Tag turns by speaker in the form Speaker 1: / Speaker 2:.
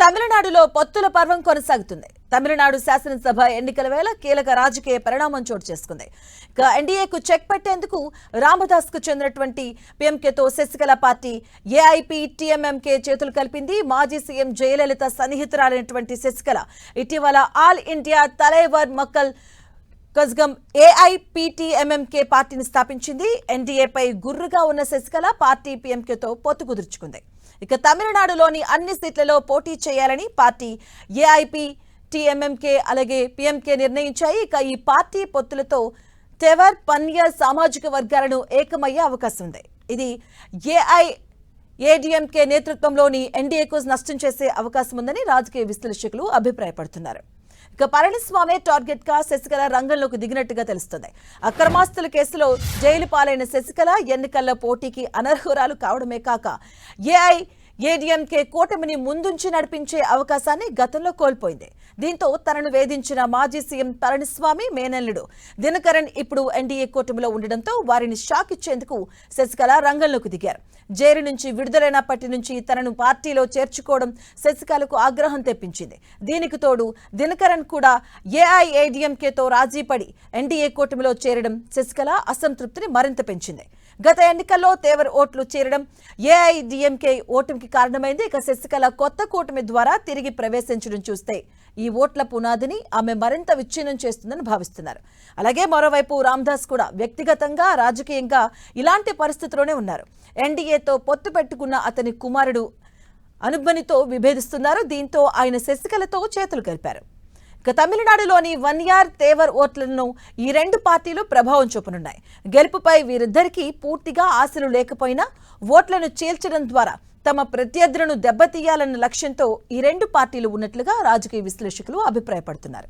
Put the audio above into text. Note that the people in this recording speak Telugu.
Speaker 1: తమిళనాడులో పొత్తుల పర్వం కొనసాగుతుంది. తమిళనాడు శాసనసభ ఎన్నికల వేళ కీలక రాజకీయ పరిణామం చోటు చేసుకుంది. ఎన్డీఏకు చెక్ పెట్టేందుకు రామదాస్ కు చెందినటువంటి పీఎంకేతో శశికళ పార్టీ ఏఐపీటీఎంఎంకే చేతులు కలిపింది. మాజీ సీఎం జయలలిత సన్నిహితురాలైనటువంటి శశికళ ఇటీవల ఆల్ ఇండియా తలైవర్ మక్కల్ కజగం ఏఐపీటీఎంఎంకే పార్టీని స్థాపించింది. ఎన్డీఏపై గుర్రుగా ఉన్న శశికళ పార్టీ పీఎంకేతో పొత్తు కుదుర్చుకుంది. తమిళనాడులోని అన్ని సీట్లలో పోటీ చేయాలని పార్టీ ఏఐపీటీఎంఎంకే అలాగే పీఎంకే నిర్ణయించాయి. ఈ పార్టీ పొత్తులతో తెవర్ పన్యర్ సామాజిక వర్గాలను ఏకమయ్యే అవకాశం ఉంది. ఇది ఏఐఏడీఎంకే నేతృత్వంలోని ఎన్డీఏకు నష్టం చేసే అవకాశం ఉందని రాజకీయ విశ్లేషకులు అభిప్రాయపడుతున్నారు. పళనిస్వామి టార్గెట్ గా శశికళ రంగంలోకి దిగినట్టుగా తెలుస్తుంది. అక్రమాస్తుల కేసులో జైలు పాలైన శశికళ ఎన్నికల్లో పోటీకి అనర్హురాలు కావడమే కాక ఏఐఏడీఎంకే కూటమిని ముందుంచి నడిపించే అవకాశాన్ని గతంలో కోల్పోయింది. దీంతో తనను వేధించిన మాజీ సీఎం పళనిస్వామి మేనల్లుడు దినకరన్ ఇప్పుడు ఎన్డీఏ కూటమిలో ఉండడంతో వారిని షాక్ ఇచ్చేందుకు శశికళ రంగంలోకి దిగారు. జైలు నుంచి విడుదలైనప్పటి నుంచి తనను పార్టీలో చేర్చుకోవడం శశికళకు ఆగ్రహం తెప్పించింది. దీనికి తోడు దినకరన్ కూడా ఏఐఏడీఎంకేతో రాజీపడి ఎన్డీఏ కూటమిలో చేరడం శశికళ అసంతృప్తిని మరింత పెంచింది. గత ఎన్నికల్లో తేవర్ ఓట్లు చేరడం ఏఐడీఎంకే ఓటమికి కారణమైంది. శశికళ కొత్త కూటమి ద్వారా తిరిగి ప్రవేశించడం చూస్తే ఈ ఓట్ల పునాదిని ఆమె మరింత విచ్ఛిన్నం చేస్తుందని భావిస్తున్నారు. అలాగే మరోవైపు రామదాస్ కూడా వ్యక్తిగతంగా రాజకీయంగా ఇలాంటి పరిస్థితిలోనే ఉన్నారు. ఎన్డీఏతో పొత్తు పెట్టుకున్న అతని కుమారుడు అనుబనితో విభేదిస్తున్నారు. దీంతో ఆయన శశికళతో చేతులు కలిపారు. తమిళనాడులోని వన్యార్ తేవర్ ఓట్లను ఈ రెండు పార్టీలు ప్రభావం చూపనున్నాయి. గెలుపుపై వీరిద్దరికీ పూర్తిగా ఆశలు లేకపోయినా ఓట్లను చీల్చడం ద్వారా తమ ప్రత్యర్థులను దెబ్బతీయాలన్న లక్ష్యంతో ఈ రెండు పార్టీలు ఉన్నట్లుగా రాజకీయ విశ్లేషకులు అభిప్రాయపడుతున్నారు.